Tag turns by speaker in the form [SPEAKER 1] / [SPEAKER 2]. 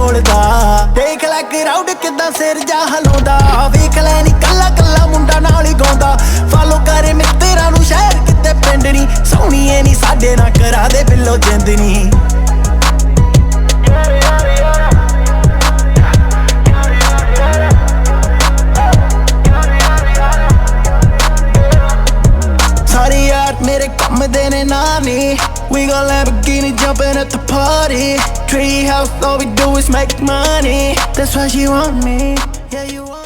[SPEAKER 1] ਬੋਲਦਾ। ਦੇਖ ਲੈ ਕਰਾਊਡ ਕਿਦਾਂ ਸਿਰ ਜਾ ਹਲਾਉਂਦਾ, ਵੇਖ ਲੈ ਨੀ ਕੱਲਾ ਕੱਲਾ ਮੁੰਡਾ ਨਾਲ ਹੀ ਗਾਉਂਦਾ। ਫਾਲੋ ਕਰੇ ਮਿੱਤਰਾਂ ਨੂੰ ਸ਼ਹਿਰ ਕਿਤੇ ਪਿੰਡ ਨੀ, ਸੋਹਣੀਏ ਨੀ ਸਾਡੇ ਨਾਲ ਕਰਾ ਦੇ ਬਿੱਲੋ ਜਿੰਦ ਨੀ। ਸਾਰੇ ਯਾਰ ਮੇਰੇ ਕੰਮ ਦੇ ਨੇ ਨਾਨੀ, we gon' Lamborghini jumping at the party. Tree house, all we do is make money. That's why she want me, yeah you want